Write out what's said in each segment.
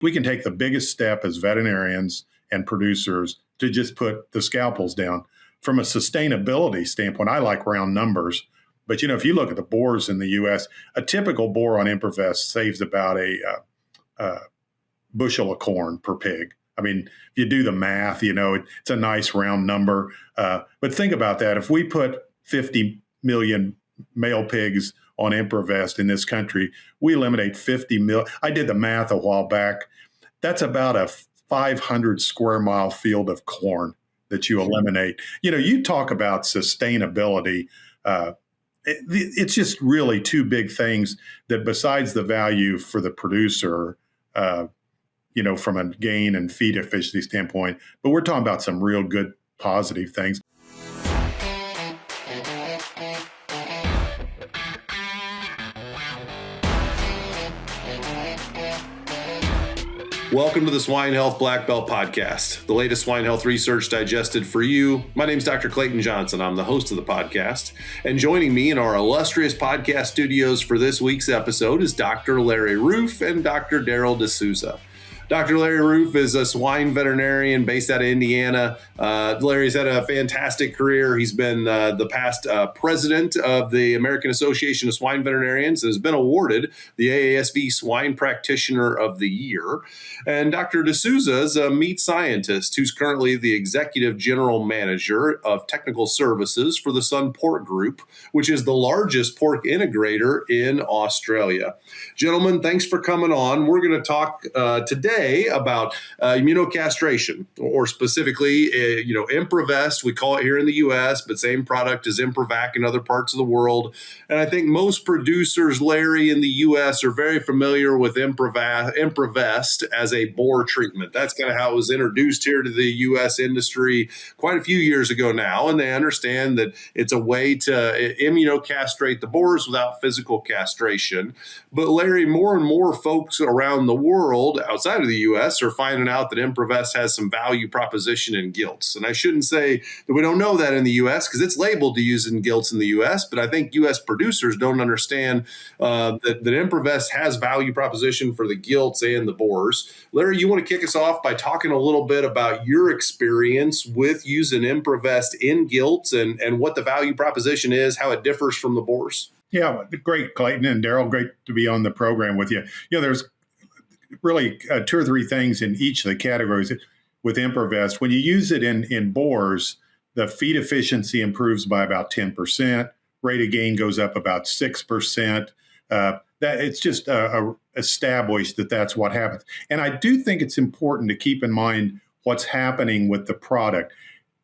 we can take the biggest step as veterinarians and producers to just put the scalpels down. From a sustainability standpoint, I like round numbers. But, if you look at the boars in the U.S., a typical boar on Improvest saves about a bushel of corn per pig. I mean, if you do the math, it's a nice round number. But think about that. If we put 50 million male pigs on Improvest in this country, we eliminate 50 million. I did the math a while back. That's about a 500 square mile field of corn that you eliminate. You talk about sustainability. It's just really two big things that, besides the value for the producer, from a gain and feed efficiency standpoint, but we're talking about some real good positive things. Welcome to the Swine Health Blackbelt Podcast, the latest swine health research digested for you. My name is Dr. Clayton Johnson. I'm the host of the podcast. And joining me in our illustrious podcast studios for this week's episode is Dr. Larry Rueff and Dr. Darryl D'Souza. Dr. Larry Rueff is a swine veterinarian based out of Indiana. Larry's had a fantastic career. He's been the past president of the American Association of Swine Veterinarians and has been awarded the AASV Swine Practitioner of the Year. And Dr. D'Souza is a meat scientist who's currently the Executive General Manager of Technical Services for the SunPork Group, which is the largest pork integrator in Australia. Gentlemen, thanks for coming on. We're going to talk today about immunocastration, or specifically, Improvest. We call it here in the U.S., but same product as Improvac in other parts of the world. And I think most producers, Larry, in the U.S. are very familiar with Improvest as a boar treatment. That's kind of how it was introduced here to the U.S. industry quite a few years ago now, and they understand that it's a way to immunocastrate the boars without physical castration. But Larry, more and more folks around the world outside of the U.S. are finding out that Improvest has some value proposition in gilts. And I shouldn't say that we don't know that in the U.S. because it's labeled to use in gilts in the U.S., but I think U.S. producers don't understand that Improvest has value proposition for the gilts and the boars. Larry, you want to kick us off by talking a little bit about your experience with using Improvest in gilts and what the value proposition is, how it differs from the boars? Yeah, great, Clayton and Darryl. Great to be on the program with you. There's really two or three things in each of the categories with Improvest. When you use it in boars, the feed efficiency improves by about 10%. Rate of gain goes up about 6%. That it's just established that that's what happens. And I do think it's important to keep in mind what's happening with the product.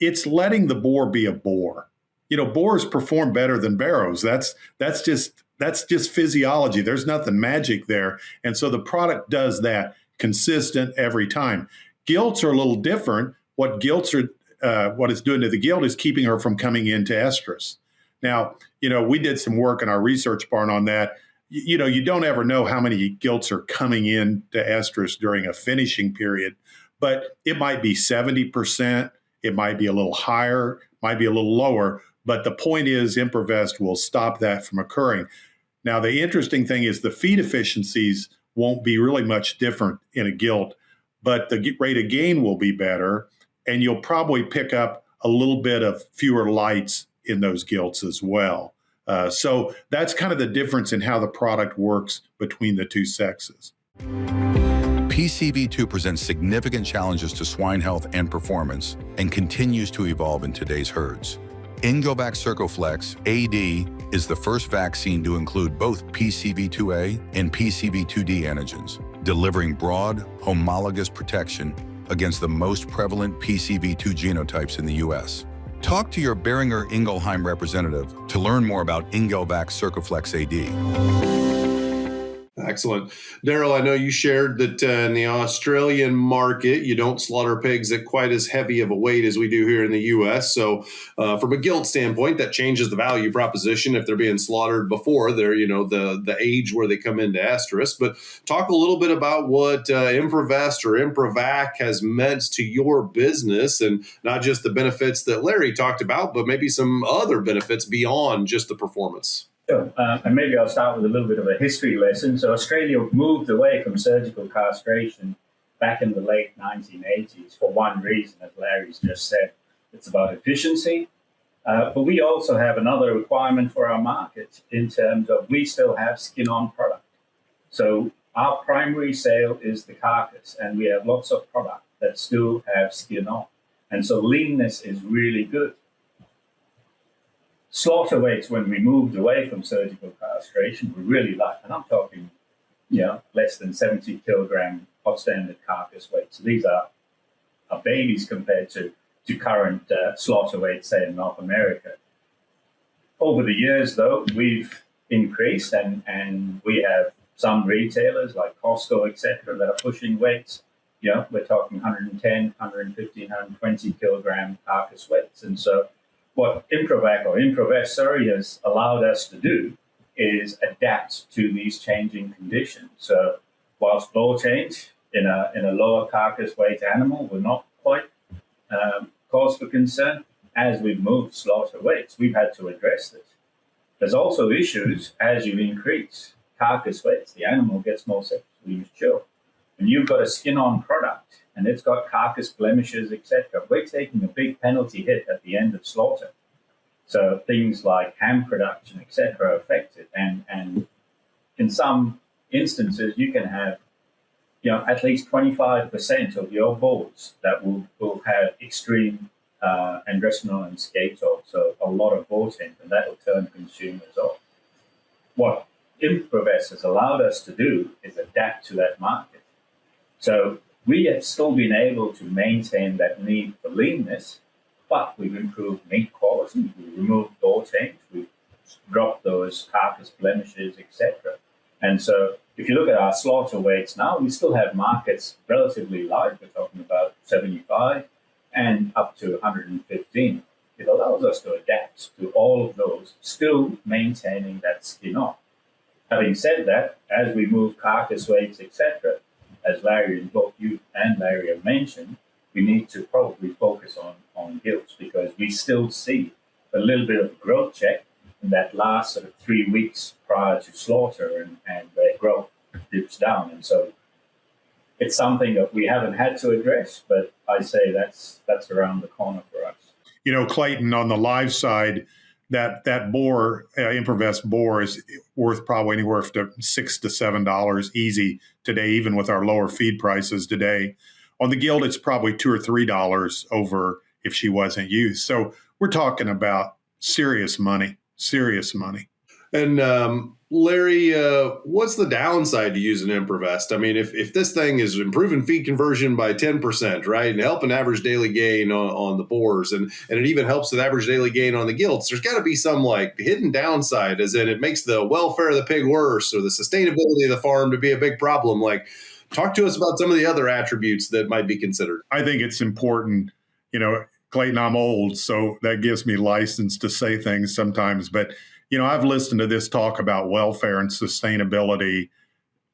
It's letting the boar be a boar. Boars perform better than barrows. That's just physiology. There's nothing magic there. And so the product does that consistent every time. Gilts are a little different. What it's doing to the gilt is keeping her from coming into estrus. Now, we did some work in our research barn on that. You don't ever know how many gilts are coming into estrus during a finishing period, but it might be 70%. It might be a little higher, might be a little lower. But the point is, Improvest will stop that from occurring. Now, the interesting thing is the feed efficiencies won't be really much different in a gilt, but the rate of gain will be better, and you'll probably pick up a little bit of fewer lights in those gilts as well. So that's kind of the difference in how the product works between the two sexes. PCV2 presents significant challenges to swine health and performance and continues to evolve in today's herds. Ingovac Circoflex AD is the first vaccine to include both PCV2A and PCV2D antigens, delivering broad, homologous protection against the most prevalent PCV2 genotypes in the U.S. Talk to your Boehringer Ingelheim representative to learn more about Ingovac Circoflex AD. Excellent. Darryl, I know you shared that in the Australian market, you don't slaughter pigs at quite as heavy of a weight as we do here in the U.S. So from a gilt standpoint, that changes the value proposition if they're being slaughtered before they're, the age where they come into estrus. But talk a little bit about what Improvest or Improvac has meant to your business, and not just the benefits that Larry talked about, but maybe some other benefits beyond just the performance. Sure. And maybe I'll start with a little bit of a history lesson. So Australia moved away from surgical castration back in the late 1980s for one reason, as Larry's just said. It's about efficiency. But we also have another requirement for our market in terms of we still have skin-on product. So our primary sale is the carcass, and we have lots of product that still have skin on. And so leanness is really good. Slaughter weights, when we moved away from surgical castration, were really light. And I'm talking, less than 70 kilogram hot standard carcass weight. So these are babies compared to current slaughter weights, say, in North America. Over the years, though, we've increased, and we have some retailers like Costco, et cetera, that are pushing weights. We're talking 110, 150, 120 kilogram carcass weights. And so what Improvest has allowed us to do is adapt to these changing conditions. So whilst low change in a lower carcass weight animal will not quite cause for concern, as we've moved slaughter weights, we've had to address this. There's also issues as you increase carcass weights. The animal gets more sexually mature. When you've got a skin-on product and it's got carcass blemishes, etc., we're taking a big penalty hit at the end of slaughter. So things like ham production, etc., are affected. And in some instances, you can have at least 25% of your boars that will have extreme androstenol and scator, so a lot of boar tint, and that will turn consumers off. What Improvest has allowed us to do is adapt to that market. So we have still been able to maintain that need for leanness, but we've improved meat quality, we've removed boar taint, we've dropped those carcass blemishes, etc. And so if you look at our slaughter weights now, we still have markets relatively light. We're talking about 75 and up to 115. It allows us to adapt to all of those, still maintaining that skin on. Having said that, as we move carcass weights, etc., as Larry and both you and Larry have mentioned, we need to probably focus on gilts, because we still see a little bit of growth check in that last sort of 3 weeks prior to slaughter, and where growth dips down. And so it's something that we haven't had to address, but I say that's around the corner for us. Clayton, on the live side, that Boar, Improvest Boar, is worth probably anywhere from $6 to $7 easy today, even with our lower feed prices today. On the Gilt, it's probably $2 or $3 over if she wasn't used. So we're talking about serious money. And Larry, what's the downside to using Improvest? I mean, if this thing is improving feed conversion by 10%, right, and helping average daily gain on the boars, and it even helps with average daily gain on the gilts, there's got to be some hidden downside, as in it makes the welfare of the pig worse, or the sustainability of the farm to be a big problem. Talk to us about some of the other attributes that might be considered. I think it's important, Clayton, I'm old, so that gives me license to say things sometimes, but I've listened to this talk about welfare and sustainability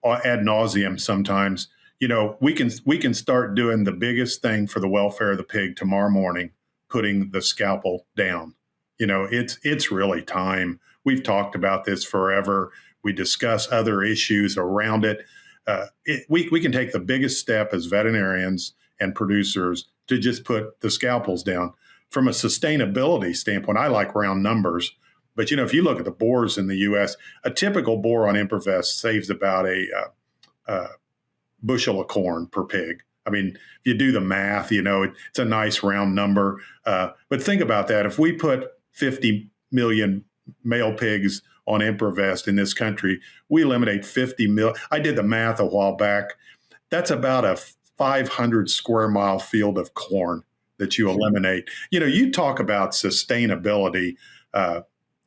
ad nauseum sometimes. We can start doing the biggest thing for the welfare of the pig tomorrow morning, putting the scalpel down. It's really time. We've talked about this forever. We discuss other issues around it. We can take the biggest step as veterinarians and producers to just put the scalpels down. From a sustainability standpoint, I like round numbers. But, if you look at the boars in the U.S., a typical boar on Improvest saves about a bushel of corn per pig. I mean, if you do the math, it's a nice round number. But think about that. If we put 50 million male pigs on Improvest in this country, we eliminate 50 million. I did the math a while back. That's about a 500 square mile field of corn that you eliminate. You talk about sustainability.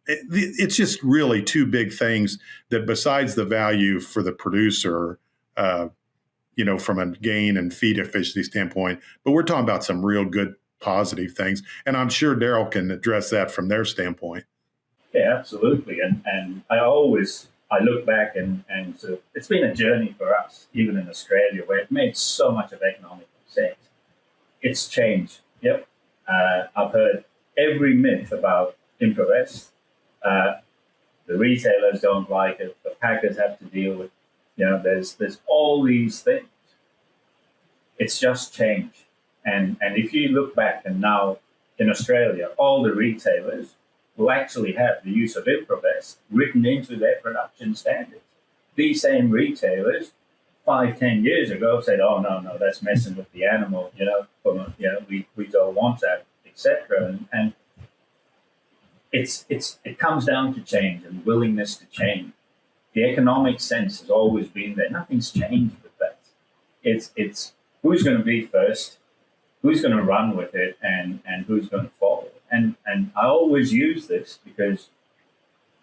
It's just really two big things that, besides the value for the producer, from a gain and feed efficiency standpoint, but we're talking about some real good positive things. And I'm sure Darryl can address that from their standpoint. Yeah, absolutely. And I look back and so it's been a journey for us, even in Australia, where it made so much of economic sense. It's changed. Yep. I've heard every myth about Improvest. The retailers don't like it. The packers have to deal with, there's all these things. It's just changed. And if you look back, and now in Australia, all the retailers will actually have the use of Improvest written into their production standards. These same retailers 5-10 years ago said, "Oh no, that's messing with the animal. We don't want that, etc." And it comes down to change and willingness to change. The economic sense has always been there. Nothing's changed with that. It's who's going to be first, who's going to run with it, and who's going to follow. And I always use this because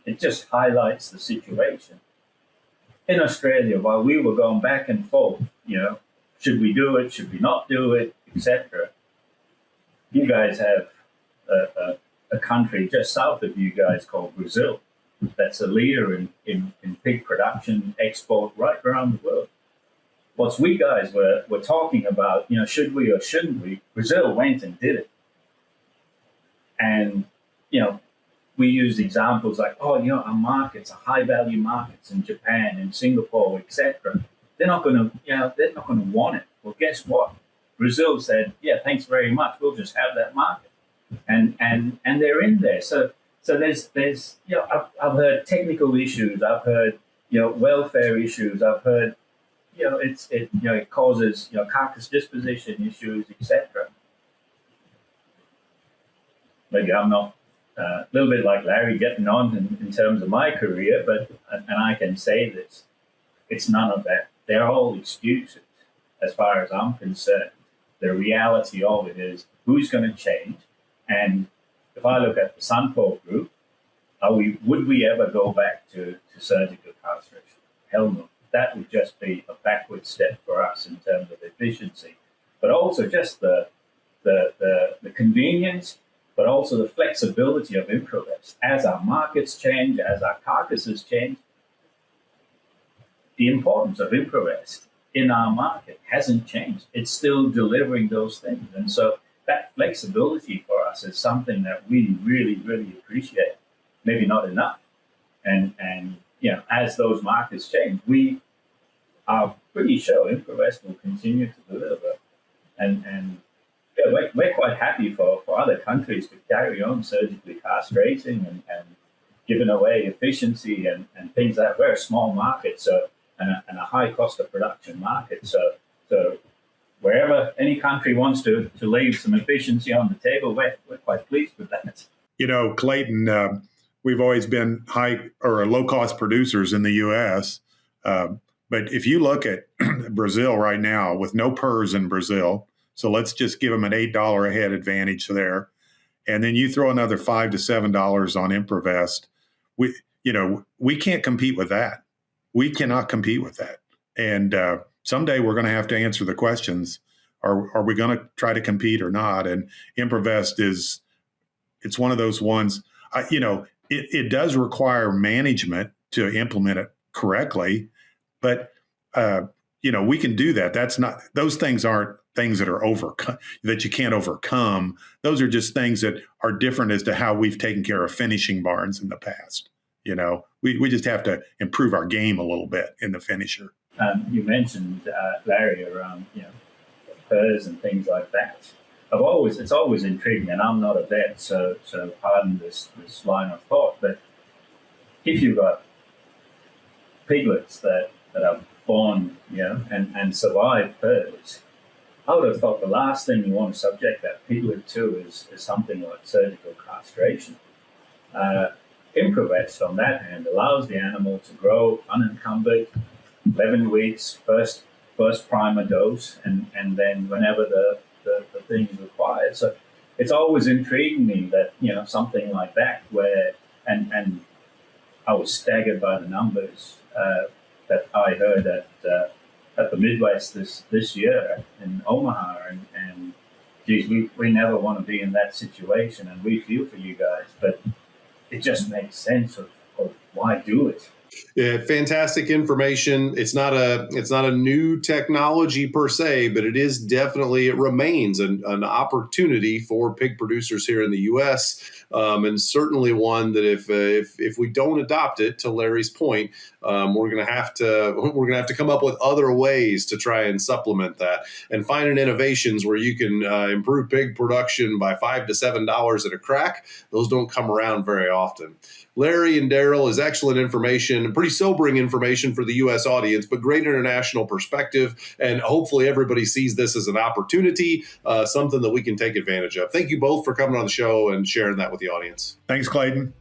it just highlights the situation. In Australia, while we were going back and forth, should we do it, should we not do it, etc., you guys have a country just south of you guys called Brazil that's a leader in pig production, export right around the world. What we guys were talking about, should we or shouldn't we, Brazil went and did it. And, we use examples like, our markets are high-value markets in Japan and Singapore, etc. They're not going to want it. Well, guess what? Brazil said, "Yeah, thanks very much. We'll just have that market," and they're in there. So there's I've heard technical issues. I've heard welfare issues. I've heard it causes carcass disposition issues, etc. Maybe I'm not. A little bit like Larry getting on in terms of my career, and I can say this, it's none of that. They're all excuses as far as I'm concerned. The reality of it is who's going to change. And if I look at the SunPork Group, would we ever go back to surgical castration? Hell no. That would just be a backward step for us in terms of efficiency, but also just the convenience, but also the flexibility of Improvest. As our markets change, as our carcasses change, the importance of Improvest in our market hasn't changed. It's still delivering those things. And so that flexibility for us is something that we really, really appreciate. Maybe not enough. And as those markets change, we are pretty sure Improvest will continue to deliver. And we're quite happy for other countries to carry on surgically castrating and giving away efficiency and things like that. We're a small market, and a high cost of production market. So wherever any country wants to leave some efficiency on the table, we're quite pleased with that. Clayton, we've always been high or low cost producers in the U.S. But if you look at Brazil right now, with no PRRS in Brazil, so let's just give them an $8 a head advantage there, and then you throw another $5 to $7 on Improvest, we can't compete with that. We cannot compete with that. And someday we're going to have to answer the questions: Are we going to try to compete or not? And Improvest it's one of those ones. It does require management to implement it correctly, but we can do that. That's not; those things aren't things that are that you can't overcome. Those are just things that are different as to how we've taken care of finishing barns in the past. We just have to improve our game a little bit in the finisher. You mentioned Larry around PRRS and things like that. It's always intriguing, and I'm not a vet, so pardon this line of thought. But if you've got piglets that are born, and survive PRRS, I would have thought the last thing you want to subject that piglet to is something like surgical castration. Improvest, on that hand, allows the animal to grow unencumbered, 11 weeks, first primer dose, and then whenever the thing is required. So it's always intrigued me that, something like that where, and I was staggered by the numbers that I heard at the Midwest this year in Omaha, and geez, we never want to be in that situation, and we feel for you guys, but it just makes sense of why do it. Yeah, fantastic information. It's not a new technology per se, but it remains an opportunity for pig producers here in the U.S. and certainly one that if we don't adopt it, to Larry's point, we're going to have to come up with other ways to try and supplement that, and finding innovations where you can improve pig production by $5 to $7 at a crack. Those don't come around very often. Larry and Darryl is excellent information, pretty sobering information for the U.S. audience, but great international perspective. And hopefully everybody sees this as an opportunity, something that we can take advantage of. Thank you both for coming on the show and sharing that with the audience. Thanks, Clayton.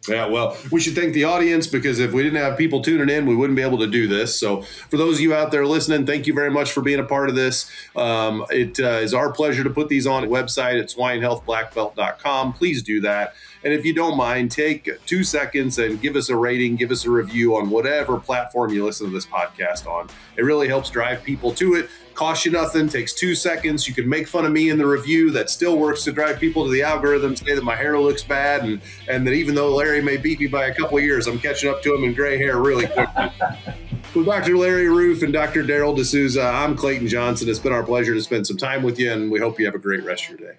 Yeah, well, we should thank the audience, because if we didn't have people tuning in, we wouldn't be able to do this. So for those of you out there listening, thank you very much for being a part of this. It is our pleasure to put these on a website at swinehealthblackbelt.com. Please do that. And if you don't mind, take 2 seconds and give us a rating, give us a review on whatever platform you listen to this podcast on. It really helps drive people to it. Costs you nothing, takes 2 seconds. You can make fun of me in the review. That still works to drive people to the algorithm, say that my hair looks bad, and that even though Larry may beat me by a couple of years, I'm catching up to him in gray hair really quickly. With Dr. Larry Rueff and Dr. Darryl D'Souza, I'm Clayton Johnson. It's been our pleasure to spend some time with you, and we hope you have a great rest of your day.